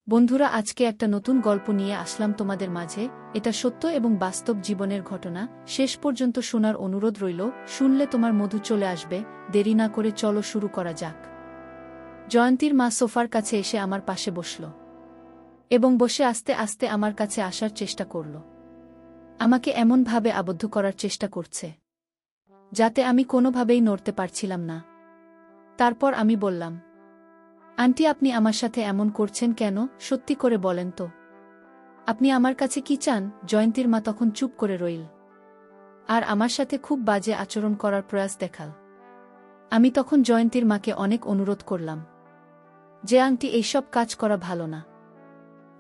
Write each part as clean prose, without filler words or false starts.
বন্ধুরা, আজকে একটা নতুন গল্প নিয়ে আসলাম তোমাদের মাঝে। এটা সত্য এবং বাস্তব জীবনের ঘটনা। শেষ পর্যন্ত শোনার অনুরোধ রইল। শুনলে তোমার মধু চলে আসবে। দেরি না করে চলো শুরু করা যাক। জয়ন্তীর মা সোফার কাছে এসে আমার পাশে বসল এবং বসে আস্তে আস্তে আমার কাছে আসার চেষ্টা করল। আমাকে এমনভাবে আবদ্ধ করার চেষ্টা করছে যাতে আমি কোনোভাবেই নড়তে পারছিলাম না। তারপর আমি বললাম, আন্টি, আপনি আমার সাথে এমন করছেন কেন? সত্যি করে বলেন তো, আপনি আমার কাছে কি চান? জয়ন্তীর মা তখন চুপ করে রইল আর আমার সাথে খুব বাজে আচরণ করার প্রয়াস দেখাল। আমি তখন জয়ন্তীর মাকে অনেক অনুরোধ করলাম যে, আন্টি, এইসব কাজ করা ভালো না,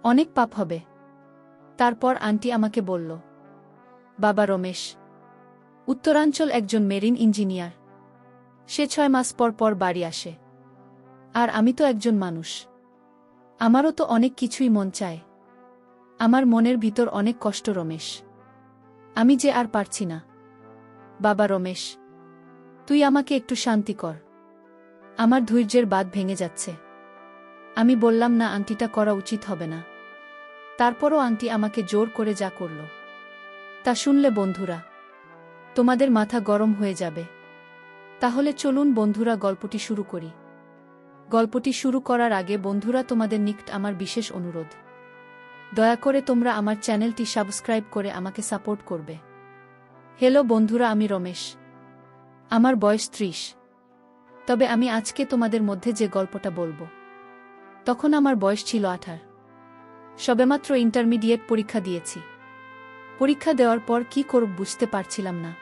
অনেক পাপ হবে। তারপর আন্টি আমাকে বলল, বাবা রমেশ উত্তরাঞ্চল একজন মেরিন ইঞ্জিনিয়ার। সে 6 মাস পর পর বাড়ি আসে। আর আমি তো একজন মানুষ, আমারও তো অনেক কিছুই মন চায়। আমার মনের ভিতর অনেক কষ্ট রমেশ, আমি যে আর পারছি না। বাবা রমেশ, তুই আমাকে একটু শান্তি কর, আমার ধৈর্যের বাঁধ ভেঙে যাচ্ছে। আমি বললাম, না আন্টিটা করা উচিত হবে না। তারপরও আন্টি আমাকে জোর করে যা করল তা শুনলে বন্ধুরা তোমাদের মাথা গরম হয়ে যাবে। তাহলে চলুন বন্ধুরা, গল্পটি শুরু করি। গল্পটি শুরু করার আগে বন্ধুরা, তোমাদের নিকট আমার বিশেষ অনুরোধ, দয়া করে তোমরা আমার চ্যানেলটি সাবস্ক্রাইব করে আমাকে সাপোর্ট করবে। হ্যালো বন্ধুরা, আমি রমেশ, আমার বয়স 30। তবে আমি আজকে তোমাদের মধ্যে যে গল্পটা বলবো, তখন আমার বয়স ছিল 18। সবেমাত্র ইন্টারমিডিয়েট পরীক্ষা দিয়েছি। পরীক্ষা দেওয়ার পর কি করব বুঝতে পারছিলাম না।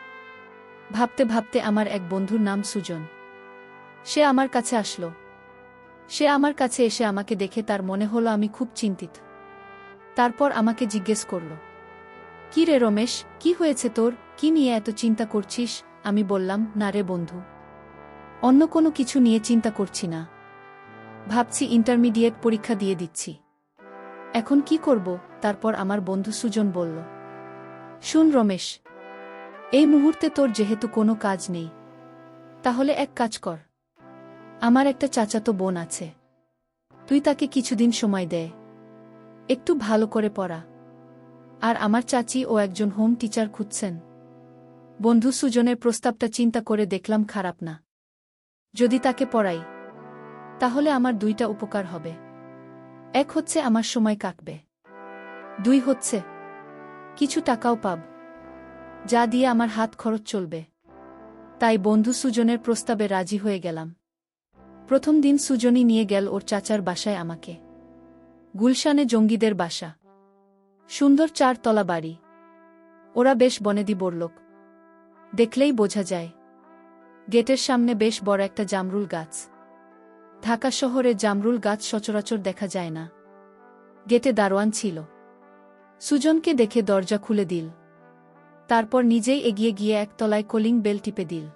ভাবতে ভাবতে আমার এক বন্ধুর নাম সুজন, সে আমার কাছে আসলো। সে আমার কাছে এসে আমাকে দেখে তার মনে হলো আমি খুব চিন্তিত। তারপর আমাকে জিজ্ঞেস করল, কি রে রমেশ, কি হয়েছে তোর? কি নিয়ে এত চিন্তা করছিস? আমি বললাম, না রে বন্ধু, অন্য কোনো কিছু নিয়ে চিন্তা করছি না। ভাবছি ইন্টারমিডিয়েট পরীক্ষা দিয়ে দিচ্ছি, এখন কি করব? তারপর আমার বন্ধু সুজন বলল, শুন রমেশ, এই মুহূর্তে তোর যেহেতু কোনো কাজ নেই, তাহলে এক কাজ কর। আমার একটা চাচাতো বোন আছে, তুই তাকে কিছুদিন সময় দে, একটু ভালো করে পড়া। আর আমার চাচি ও একজন হোম টিচার খুঁজছেন। বন্ধু সুজনের প্রস্তাবটা চিন্তা করে দেখলাম খারাপ না। যদি তাকে পড়াই তাহলে আমার 2টা উপকার হবে। এক হচ্ছে আমার সময় কাটবে, 2 হচ্ছে কিছু টাকাও পাব, যা দিয়ে আমার হাত খরচ চলবে। তাই বন্ধু সুজনের প্রস্তাবে রাজি হয়ে গেলাম। প্রথম দিন সুজনই নিয়ে গেল ওর চাচার বাসায় আমাকে। গুলশানে জঙ্গিদের বাসা, সুন্দর 4 তলা বাড়ি। ওরা বেশ বনেদি বড়লোক, দেখলেই বোঝা যায়। গেটের সামনে বেশ বড় একটা জামরুল গাছ। ঢাকা শহরে জামরুল গাছ সচরাচর দেখা যায় না। গেটে দারোয়ান ছিল। সুজনকে দেখে দরজা খুলে দিল। তারপর নিজেই এগিয়ে গিয়ে 1 তলায় কলিং বেল টিপে দিল।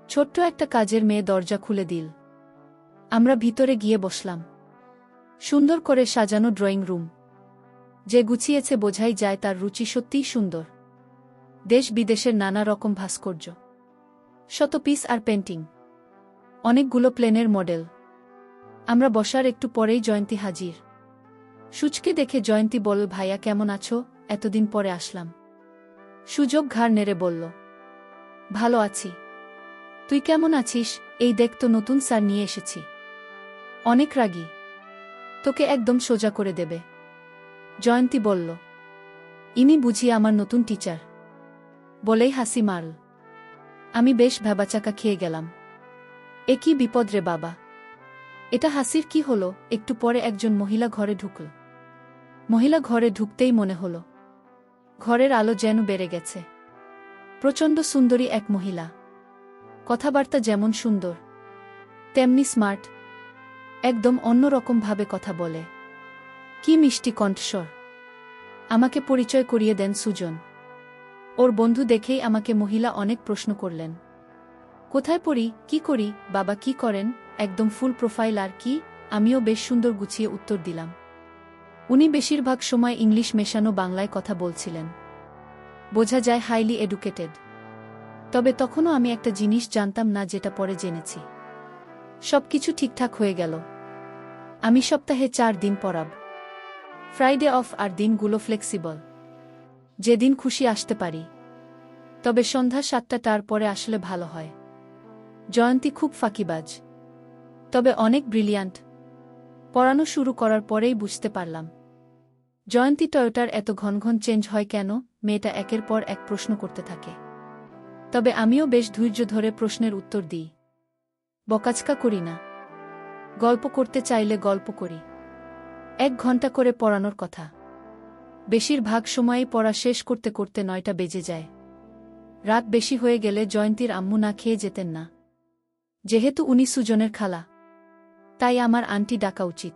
ছোট্ট একটা কাজের মেয়ে দরজা খুলে দিল। আমরা ভিতরে গিয়ে বসলাম। সুন্দর করে সাজানো ড্রয়িং রুম, যে গুছিয়েছে বোঝাই যায় তার রুচি সত্যিই সুন্দর। দেশ বিদেশের নানা রকম ভাস্কর্য, শতপিস আর পেন্টিং, অনেকগুলো প্লেনের মডেল। আমরা বসার একটু পরেই জয়ন্তী হাজির। সুজকে দেখে জয়ন্তী বলল, ভাইয়া কেমন আছো? এতদিন পরে আসলাম। সুযোগ ঘাড় নেড়ে বলল, ভালো আছি, তুই কেমন আছিস? এই দেখ তো, নতুন স্যার নিয়ে এসেছি, অনেক রাগী, তোকে একদম সোজা করে দেবে। জয়ন্তী বলল, ইনি বুঝি আমার নতুন টিচার? বলেই হাসি মারল। আমি বেশ ভ্যাবাচাকা খেয়ে গেলাম। এ কি বিপদ রে বাবা, এটা হাসির কি হলো? একটু পরে একজন মহিলা ঘরে ঢুকল। মহিলা ঘরে ঢুকতেই মনে হলো ঘরের আলো যেন বেড়ে গেছে। প্রচণ্ড সুন্দরী এক মহিলা, কথাবার্তা যেমন সুন্দর তেমনি স্মার্ট, একদম অন্যরকমভাবে কথা বলে। কি মিষ্টি কণ্ঠস্বর। আমাকে পরিচয় করিয়ে দেন সুজন। ওর বন্ধু দেখেই আমাকে মহিলা অনেক প্রশ্ন করলেন। কোথায় পড়ি, কি করি, বাবা কি করেন, একদম ফুল প্রোফাইল। আর কি? আমিও বেশ সুন্দর গুছিয়ে উত্তর দিলাম। উনি বেশিরভাগ সময় ইংলিশ মেশানো বাংলায় কথা বলছিলেন। বোঝা যায় হাইলি এডুকেটেড। তবে তখনও আমি একটা জিনিস জানতাম না, যেটা পরে জেনেছি। সবকিছু ঠিকঠাক হয়ে গেল। আমি সপ্তাহে 4 দিন পড়াব। ফ্রাইডে অফ আর দিনগুলো ফ্লেক্সিবল, যেদিন খুশি আসতে পারি। তবে সন্ধ্যা 7টার পরে আসলে ভালো হয়। জয়ন্তী খুব ফাঁকিবাজ, তবে অনেক ব্রিলিয়ান্ট। পড়ানো শুরু করার পরেই বুঝতে পারলাম জয়ন্তী টয়োটার এত ঘন ঘন চেঞ্জ হয় কেন। মেয়েটা একের পর এক প্রশ্ন করতে থাকে, তবে আমিও বেশ ধৈর্য ধরে প্রশ্নের উত্তর দিই। বকাচকা করি না, গল্প করতে চাইলে গল্প করি। 1 ঘন্টা করে পড়ানোর কথা। বেশিরভাগ সময়েই পড়া শেষ করতে করতে 9টা বেজে যায়। রাত বেশি হয়ে গেলে জয়ন্তীর আম্মু না খেয়ে যেতেন না। যেহেতু উনি সুজনের খালা, তাই আমার আন্টি ডাকা উচিত।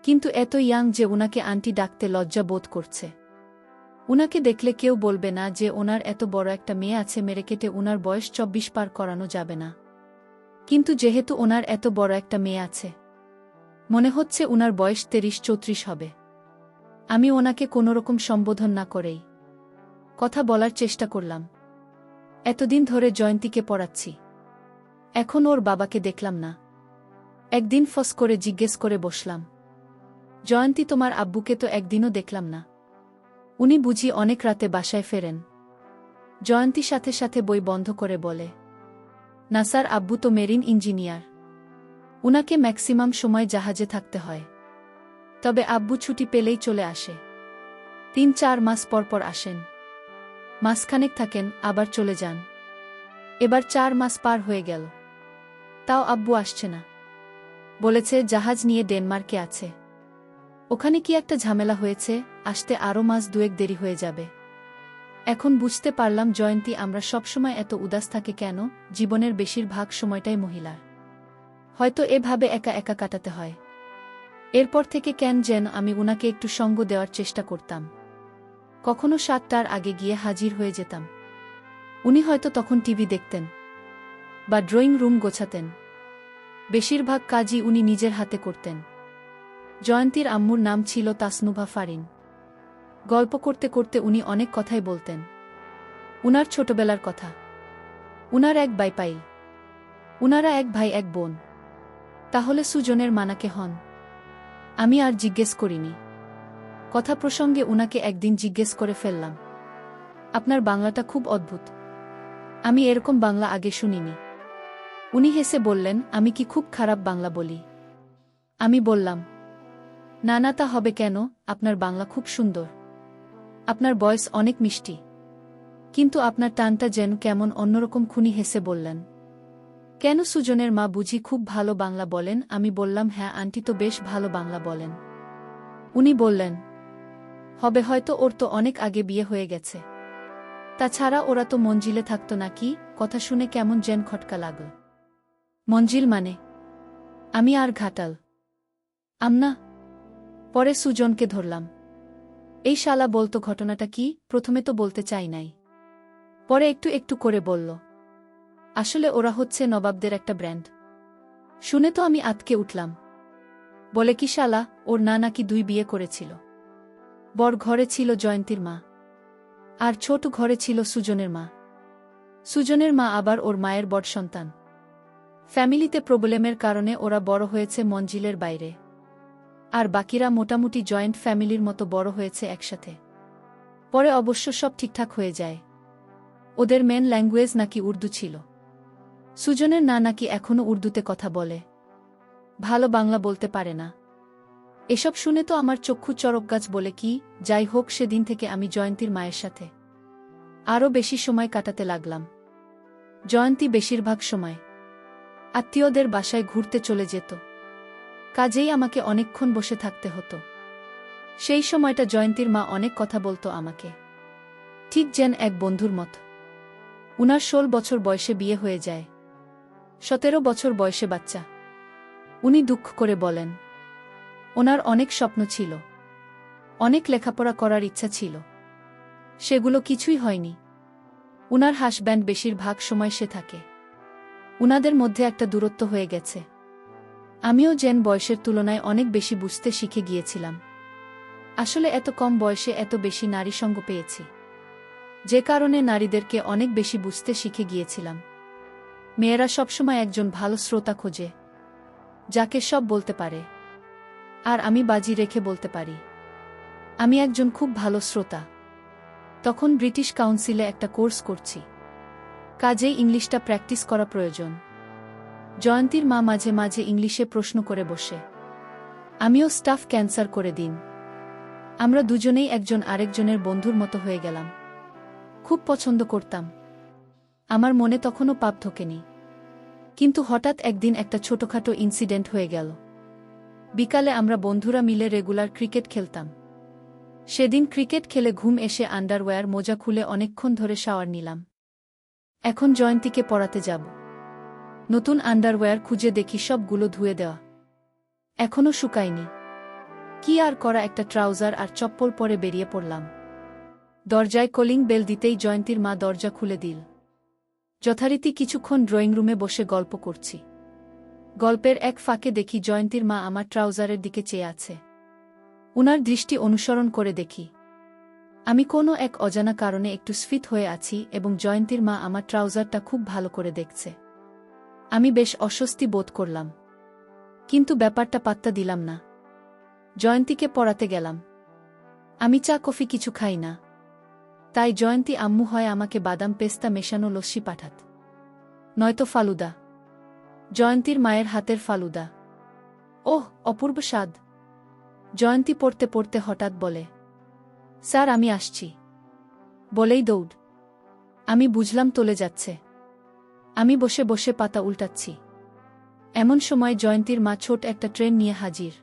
কিন্তু এত ইয়াং যে উনাকে আন্টি ডাকতে লজ্জা বোধ করছে। উনাকে দেখলে কেউ বলবে না যে ওনার এত বড় একটা মেয়ে আছে, মেরে কেটে উনার বয়স 24 পার করানো যাবে না। কিন্তু যেহেতু ওনার এত বড় একটা মেয়ে আছে, মনে হচ্ছে উনার বয়স 33-34 হবে। আমি ওনাকে কোনোরকম সম্বোধন না করেই কথা বলার চেষ্টা করলাম। এতদিন ধরে জয়ন্তীকে পড়াচ্ছি, এখন ওর বাবাকে দেখলাম না। একদিন ফস করে জিজ্ঞেস করে বসলাম, জয়ন্তী তোমার আব্বুকে তো একদিনও দেখলাম না। উনি বুঝি অনেক রাতে বাসায় ফেরেন? জয়ন্তী সাথে সাথে বই বন্ধ করে বলে, না স্যার, আব্বু তো মেরিন ইঞ্জিনিয়ার, উনাকে ম্যাক্সিমাম সময় জাহাজে থাকতে হয়। তবে আব্বু ছুটি পেলেই চলে আসে। 3-4 মাস পর পর আসেন, মাসখানেক থাকেন, আবার চলে যান। এবার 4 মাস পার হয়ে গেল, তাও আব্বু আসছে না। বলেছে জাহাজ নিয়ে ডেনমার্কে আছে, ওখানে কি একটা ঝামেলা হয়েছে, আসতে আরও মাস 2-1 দেরি হয়ে যাবে। এখন বুঝতে পারলাম জয়ন্তী আমরা সবসময় এত উদাস থাকে কেন। জীবনের বেশিরভাগ সময়টাই মহিলার হয়তো এভাবে একা একা কাটাতে হয়। এরপর থেকে কেন যেন আমি উনাকে একটু সঙ্গ দেওয়ার চেষ্টা করতাম। কখনো 7টার আগে গিয়ে হাজির হয়ে যেতাম। উনি হয়তো তখন টিভি দেখতেন বা ড্রয়িং রুম গোছাতেন। বেশিরভাগ কাজই উনি নিজের হাতে করতেন। জয়ন্তীর আম্মুর নাম ছিল তাসনুভা ফারিন। গল্প করতে করতে উনি অনেক কথাই বলতেন। উনার ছোটবেলার কথা, উনার এক বাইপাই, উনারা 1 ভাই 1 বোন। তাহলে সুজনের মানাকে হন? আমি আর জিজ্ঞেস করিনি। কথা প্রসঙ্গে উনাকে একদিন জিজ্ঞেস করে ফেললাম, আপনার বাংলাটা খুব অদ্ভুত, আমি এরকম বাংলা আগে শুনিনি। উনি হেসে বললেন, আমি কি খুব খারাপ বাংলা বলি? আমি বললাম, না না, তা হবে কেন, আপনার বাংলা খুব সুন্দর, আপনার ভয়েস অনেক মিষ্টি, কিন্তু আপনার টানটা যেন কেমন অন্যরকম। খুনি হেসে বললেন, কেন, সুজনের মা বুঝি খুব ভালো বাংলা বলেন? আমি বললাম, হ্যাঁ আন্টি তো বেশ ভালো বাংলা বলেন। উনি বললেন, হবে হয়তো, ওর তো অনেক আগে বিয়ে হয়ে গেছে। তাছাড়া ওরা তো মঞ্জিলে থাকতো নাকি? কথা শুনে কেমন যেন খটকা লাগল। মঞ্জিল মানে? আমি আর ঘাটাল আমনা। পরে সুজনকে ধরলাম, এই শালা বলতো ঘটনাটা কি। প্রথমে তো বলতে চাই নাই, পরে একটু একটু করে বলল, আসলে ওরা হচ্ছে নবাবদের একটা ব্র্যান্ড। শুনে তো আমি আতকে উঠলাম। বলে কি শালা, ওর না নাকি 2 বিয়ে করেছিল। বড় ঘরে ছিল জয়ন্তীর মা, আর ছোট ঘরে ছিল সুজনের মা। সুজনের মা আবার ওর মায়ের বড় সন্তান। ফ্যামিলিতে প্রবলেমের কারণে ওরা বড় হয়েছে মঞ্জিলের বাইরে, আর বাকিরা মোটামুটি জয়েন্ট ফ্যামিলির মতো বড় হয়েছে একসাথে। পরে অবশ্য সব ঠিকঠাক হয়ে যায়। ওদের মেন ল্যাঙ্গুয়েজ নাকি উর্দু ছিল। সুজনের না নাকি এখনও উর্দুতে কথা বলে, ভালো বাংলা বলতে পারে না। এসব শুনে তো আমার চক্ষু চড়কগাছ বলে কি। যাই হোক, সেদিন থেকে আমি জয়ন্তীর মায়ের সাথে আরও বেশি সময় কাটাতে লাগলাম। জয়ন্তী বেশিরভাগ সময় আত্মীয়দের বাসায় ঘুরতে চলে যেত, কাজেই আমাকে অনেকক্ষণ বসে থাকতে হতো। সেই সময়টা জয়ন্তীর মা অনেক কথা বলতো আমাকে, ঠিক যেন এক বন্ধুর মতো। উনার 16 বছর বয়সে বিয়ে হয়ে যায়, 17 বছর বয়সে বাচ্চা। উনি দুঃখ করে বলেন, ওনার অনেক স্বপ্ন ছিল, অনেক লেখাপড়া করার ইচ্ছা ছিল, সেগুলো কিছুই হয়নি। উনার হাসব্যান্ড বেশিরভাগ সময় সে থাকে। উনাদের মধ্যে একটা দূরত্ব হয়ে গেছে। আমিও যেন বয়সের তুলনায় অনেক বেশি বুঝতে শিখে গিয়েছিলাম। আসলে এত কম বয়সে এত বেশি নারী সঙ্গ পেয়েছি, যে কারণে নারীদেরকে অনেক বেশি বুঝতে শিখে গিয়েছিলাম। মেয়েরা সবসময় একজন ভালো শ্রোতা খোঁজে, যাকে সব বলতে পারে। আর আমি বাজি রেখে বলতে পারি আমি একজন খুব ভালো শ্রোতা। তখন ব্রিটিশ কাউন্সিলে একটা কোর্স করছি, কাজেই ইংলিশটা প্র্যাকটিস করা প্রয়োজন। জয়ন্তীর মা মাঝে মাঝে ইংলিশে প্রশ্ন করে বসে। আমিও স্টাফ ক্যান্সার করে দিন। আমরা দুজনেই একজন আরেকজনের বন্ধুর মতো হয়ে গেলাম। খুব পছন্দ করতাম। আমার মনে তখনও পাপ ঢোকেনি। কিন্তু হঠাৎ একদিন একটা ছোটখাটো ইনসিডেন্ট হয়ে গেল। বিকালে আমরা বন্ধুরা মিলে রেগুলার ক্রিকেট খেলতাম। সেদিন ক্রিকেট খেলে ঘুম এসে আন্ডারওয়্যার মোজা খুলে অনেকক্ষণ ধরে শাওয়ার নিলাম। এখন জয়ন্তীকে পড়াতে যাব। নতুন আন্ডারওয়্যার খুঁজে দেখি সবগুলো ধুয়ে দেওয়া, এখনও শুকায়নি। কি আর করা, একটা ট্রাউজার আর চপ্পল পরে বেরিয়ে পড়লাম। দরজায় কলিং বেল দিতেই জয়ন্তীর মা দরজা খুলে দিল। যথারীতি কিছুক্ষণ ড্রয়িং রুমে বসে গল্প করছি। গল্পের এক ফাঁকে দেখি জয়ন্তীর মা আমার ট্রাউজারের দিকে চেয়ে আছে। উনার দৃষ্টি অনুসরণ করে দেখি আমি কোনো এক অজানা কারণে একটু স্ফীত হয়ে আছি এবং জয়ন্তীর মা আমার ট্রাউজারটা খুব ভালো করে দেখছে। আমি বেশ অস্বস্তি বোধ করলাম, কিন্তু ব্যাপারটা পাত্তা দিলাম না। জয়ন্তীকে পড়াতে গেলাম। আমি চা কফি কিছু খাই না, তাই জয়ন্তী আম্মু হয় আমাকে বাদাম পেস্তা মেশানো লস্যি পাঠাত, নয়তো ফালুদা। জয়ন্তীর মায়ের হাতের ফালুদা, ওহ অপূর্ব স্বাদ। জয়ন্তী পড়তে পড়তে হঠাৎ বলে, স্যার আমি আসছি, বলেই দৌড়। আমি বুঝলাম চলে যাচ্ছে। আমি বসে বসে পাতা উল্টাচ্ছি। এমন সময় জয়ন্তীর মা ছোট একটা ট্রেন নিয়ে হাজির।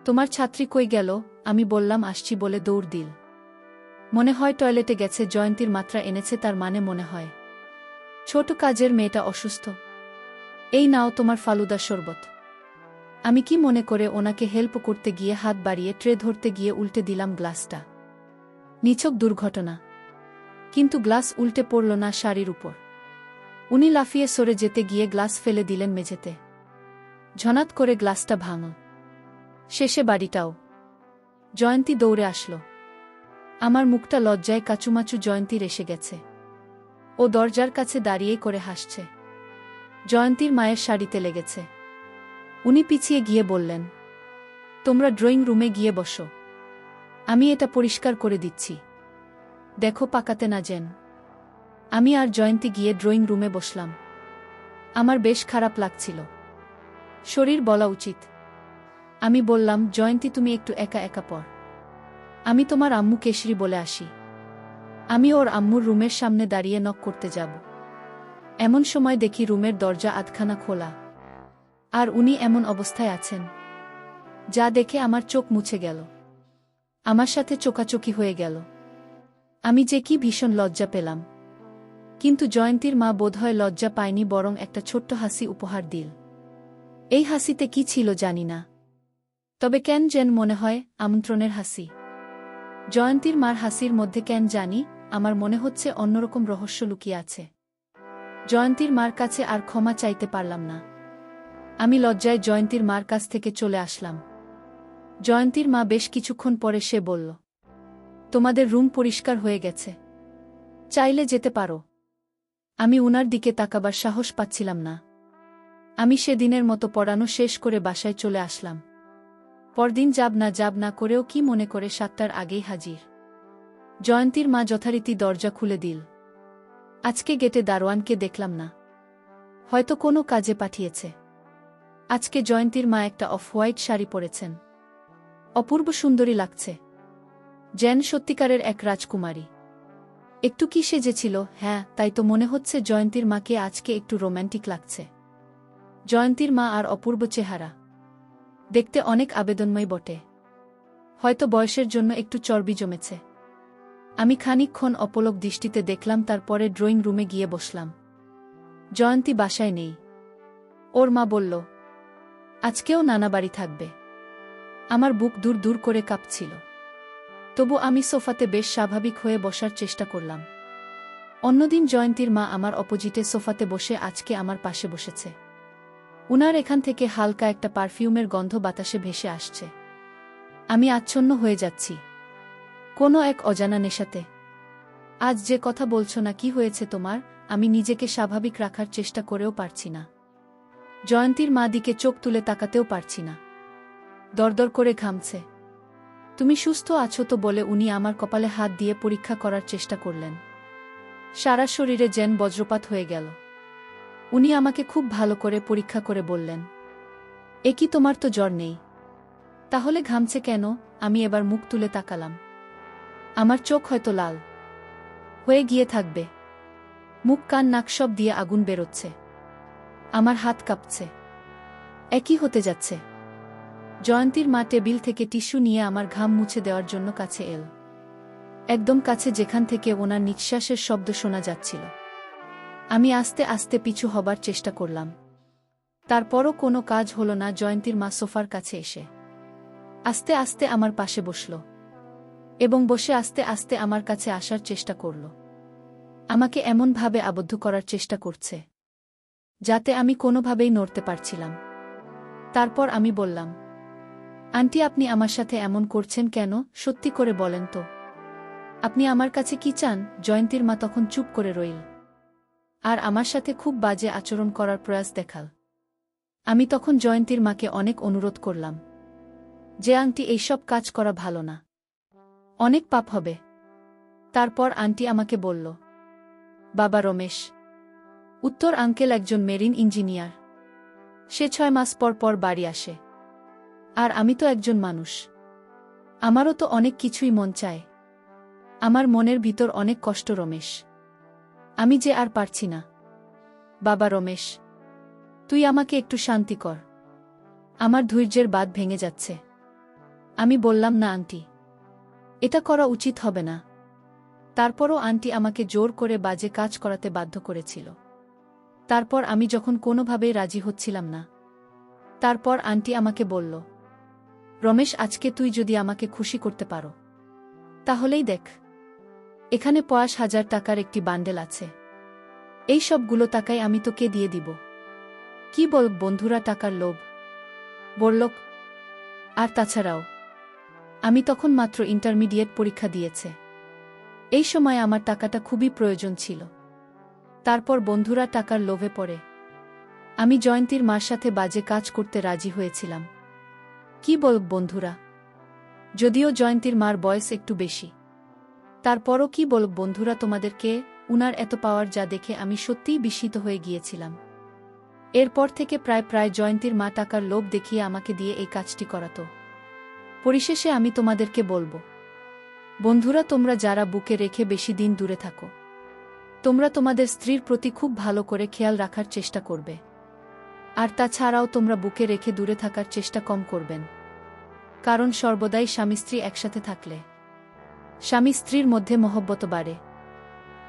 তোমার ছাত্রী কই গেল? আমি বললাম আসছি বলে দৌড় দিল। মনে হয় টয়লেটে গেছে। জয়ন্তীর মাত্রা এনেছে, তার মানে মনে হয় ছোট কাজের মেয়েটা অসুস্থ। এই নাও তোমার ফালুদা শরবত। আমি কি মনে করে ওনাকে হেল্প করতে গিয়ে হাত বাড়িয়ে ট্রে ধরতে গিয়ে উল্টে দিলাম গ্লাসটা। নিছক দুর্ঘটনা, কিন্তু গ্লাস উল্টে পড়ল না শাড়ির উপর। উনি লাফিয়ে সরে যেতে গিয়ে গ্লাস ফেলে দিলেন মেঝেতে। ঝনাত করে গ্লাসটা ভাঙল, শেষে বাড়িটাও। জয়ন্তী দৌড়ে আসলো। আমার মুখটা লজ্জায় কাচুমাচু। জয়ন্তীর এসে গেছে। ও দরজার কাছে দাঁড়িয়ে করে হাসছে। জয়ন্তীর মায়ের শাড়িতে লেগেছে। উনি পিছিয়ে গিয়ে বললেন, তোমরা ড্রয়িং রুমে গিয়ে বসো, আমি এটা পরিষ্কার করে দিচ্ছি, দেখো পাকাতে না যেন। আমি আর জয়ন্তী গিয়ে ড্রয়িং রুমে বসলাম। আমার বেশ খারাপ লাগছিল, শরীর বলা উচিত। আমি বললাম, জয়ন্তী তুমি একটু একা একা পড়, আমি তোমার আম্মু কেশরী বলে আসি। আমি ওর আম্মুর রুমের সামনে দাঁড়িয়ে নক করতে যাব। এমন সময় দেখি রুমের দরজা আধখানা খোলা, আর উনি এমন অবস্থায় আছেন যা দেখে আমার চোখ মুছে গেল। আমার সাথে চোকাচোকি হয়ে গেল। আমি যে কি ভীষণ লজ্জা পেলাম। কিন্তু জয়ন্তীর মা বোধহয় লজ্জা পায়নি, বরং একটা ছোট্ট হাসি উপহার দিল। এই হাসিতে কি ছিল জানি না, তবে কেন যেন মনে হয় আমন্ত্রণের হাসি। জয়ন্তীর মার হাসির মধ্যে কেন জানি আমার মনে হচ্ছে অন্যরকম রহস্য লুকিয়ে আছে। জয়ন্তীর মার কাছে আর ক্ষমা চাইতে পারলাম না। আমি লজ্জায় জয়ন্তীর মার কাছ থেকে চলে আসলাম। জয়ন্তীর মা বেশ কিছুক্ষণ পরে সে বলল, তোমাদের রুম পরিষ্কার হয়ে গেছে, চাইলে যেতে পারো। আমি উনার দিকে তাকাবার সাহস পাচ্ছিলাম না। আমি সেদিনের মতো পড়ানো শেষ করে বাসায় চলে আসলাম। পরদিন যাব না করেও কি মনে করে 7টার আগেই হাজির। জয়ন্তীর মা যথারীতি দরজা খুলে দিল। আজকে গেটে দারোয়ানকে দেখলাম না, হয়তো কোনো কাজে পাঠিয়েছে। আজকে জয়ন্তীর মা একটা অফ হোয়াইট শাড়ি পরেছেন, অপূর্ব সুন্দরী লাগছে, যেন সত্যিকারের এক রাজকুমারী। একটু কি সেজেছিল? হ্যাঁ, তাই তো মনে হচ্ছে জয়ন্তীর মাকে আজকে একটু রোম্যান্টিক লাগছে। জয়ন্তীর মা আর অপূর্ব চেহারা, দেখতে অনেক আবেদনময় বটে। হয়তো বয়সের জন্য একটু চর্বি জমেছে। আমি খানিকক্ষণ অপলক দৃষ্টিতে দেখলাম, তারপরে ড্রয়িং রুমে গিয়ে বসলাম। জয়ন্তী বাসায় নেই। ওর মা বলল, আজকেও নানা বাড়ি থাকবে। আমার বুক দূর দূর করে কাঁপছিল। তবু আমি সোফাতে বেশ স্বাভাবিক হয়ে বসার চেষ্টা করলাম। অন্যদিন জয়ন্তীর মা আমার অপোজিটে সোফাতে বসে, আজকে আমার পাশে বসেছে। উনার এখান থেকে হালকা একটা পারফিউমের গন্ধ বাতাসে ভেসে আসছে। আমি আচ্ছন্ন হয়ে যাচ্ছি কোনো এক অজানা নেশাতে। আজ যে কথা বলছো না, কি হয়েছে তোমার? আমি নিজেকে স্বাভাবিক রাখার চেষ্টা করেও পারছি না। জয়ন্তীর মা দিকে চোখ তুলে তাকাতেও পারছি না। দরদর করে ঘামছে। তুমি সুস্থ আছো তো বলে উনি আমার কপালে হাত দিয়ে পরীক্ষা করার চেষ্টা করলেন। সারা শরীরে যেন বজ্রপাত হয়ে গেল। উনি আমাকে খুব ভালো করে পরীক্ষা করে বললেন, এ কি, তোমার তো জ্বর নেই, তাহলে ঘামছে কেন? আমি এবার মুখ তুলে তাকালাম। আমার চোখ হয়তো লাল হয়ে গিয়ে থাকবে, মুখ কান নাক সব দিয়ে আগুন বেরোচ্ছে, আমার হাত কাঁপছে। একই হতে যাচ্ছে। জয়ন্তীর মা টেবিল থেকে টিস্যু নিয়ে আমার ঘাম মুছে দেওয়ার জন্য কাছে এল, একদম কাছে, যেখান থেকে ওনার নিঃশ্বাসের শব্দ শোনা যাচ্ছিল। আমি আস্তে আস্তে পিছু হবার চেষ্টা করলাম, তারপরও কোনো কাজ হলো না। জয়ন্তীর মা সোফার কাছে এসে আস্তে আস্তে আমার পাশে বসল এবং বসে আস্তে আস্তে আমার কাছে আসার চেষ্টা করল। আমাকে এমনভাবে আবদ্ধ করার চেষ্টা করছে যাতে আমি কোনোভাবেই নড়তে পারছিলাম। তারপর আমি বললাম, আন্টি, আপনি আমার সাথে এমন করছেন কেন? সত্যি করে বলেন তো, আপনি আমার কাছে কি চান? জয়ন্তীর মা তখন চুপ করে রইল আর আমার সাথে খুব বাজে আচরণ করার প্রয়াস দেখাল। আমি তখন জয়ন্তীর মাকে অনেক অনুরোধ করলাম যে, আন্টি, এইসব কাজ করা ভালো না, অনেক পাপ হবে। তারপর আন্টি আমাকে বলল, বাবা রমেশ, উত্তর আঙ্কেল একজন মেরিন ইঞ্জিনিয়ার, সে 6 মাস পর পর বাড়ি আসে। আর আমি তো একজন মানুষ, আমারও তো অনেক কিছুই মন চায়। আমার মনের ভিতর অনেক কষ্ট রমেশ, আমি যে আর পারছি না। বাবা রমেশ, তুই আমাকে একটু শান্তি কর, আমার ধৈর্যের বাঁধ ভেঙে যাচ্ছে। আমি বললাম, না আন্টি, এটা করা উচিত হবে না। তারপরও আন্টি আমাকে জোর করে বাজে কাজ করাতে বাধ্য করেছিল। তারপর আমি যখন কোনোভাবেই রাজি হচ্ছিলাম না, তারপর আন্টি আমাকে বলল, রমেশ, আজকে তুই যদি আমাকে খুশি করতে পারো তাহলেই দেখ, এখানে 50,000 টাকার একটি বান্ডেল আছে, এই সবগুলো টাকাই আমি তোকে দিয়ে দিব। কি বল বন্ধুরা, টাকার লোভ বড়লোক। আর তাছাড়াও আমি তখন মাত্র ইন্টারমিডিয়েট পরীক্ষা দিয়েছে, এই সময় আমার টাকাটা খুবই প্রয়োজন ছিল। তারপর বন্ধুরা টাকার লোভে পড়ে আমি জয়ন্তীর মার সাথে বাজে কাজ করতে রাজি হয়েছিলাম। কি বল বন্ধুরা, যদিও জয়ন্তীর মার বয়স একটু বেশি, তারপরও কি বল বন্ধুরা তোমাদেরকে, উনার এত পাওয়ার যা দেখে আমি সত্যিই বিস্মিত হয়ে গিয়েছিলাম। এরপর থেকে প্রায় জয়ন্তীর মা টাকার লোভ দেখিয়ে আমাকে দিয়ে এই কাজটি করাতো। পরিশেষে আমি তোমাদেরকে বলবো, বন্ধুরা, তোমরা যারা বুকে রেখে বেশি দিন দূরে থাকো, তোমরা তোমাদের স্ত্রীর প্রতি খুব ভালো করে খেয়াল রাখার চেষ্টা করবে। আর তাছাড়াও তোমরা বুকে রেখে দূরে থাকার চেষ্টা কম করবেন, কারণ সর্বদাই স্বামী স্ত্রী একসাথে থাকলে স্বামী স্ত্রীর মধ্যে মহব্বত বাড়ে।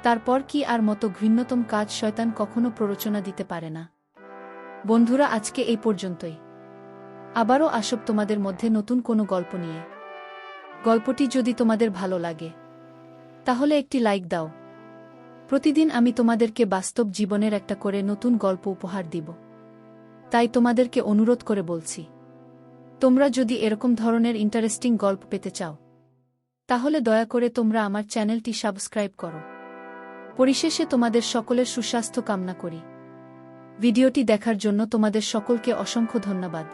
তারপর কি আর মতো ঘৃণ্যতম কাজ শয়তান কখনো প্ররোচনা দিতে পারে না। বন্ধুরা, আজকে এই পর্যন্তই। আবারও আসব তোমাদের মধ্যে নতুন কোনো গল্প নিয়ে। গল্পটি যদি তোমাদের ভালো লাগে তাহলে একটি লাইক দাও। প্রতিদিন আমি তোমাদেরকে বাস্তব জীবনের একটা করে নতুন গল্প উপহার দিব, তাই তোমাদেরকে অনুরোধ করে বলছি, তোমরা যদি এরকম ধরনের ইন্টারেস্টিং গল্প পেতে চাও তাহলে দয়া করে তোমরা আমার চ্যানেলটি সাবস্ক্রাইব করো। পরিশেষে তোমাদের সকলের সুস্বাস্থ্য কামনা করি। ভিডিওটি দেখার জন্য তোমাদের সকলকে অসংখ্য ধন্যবাদ।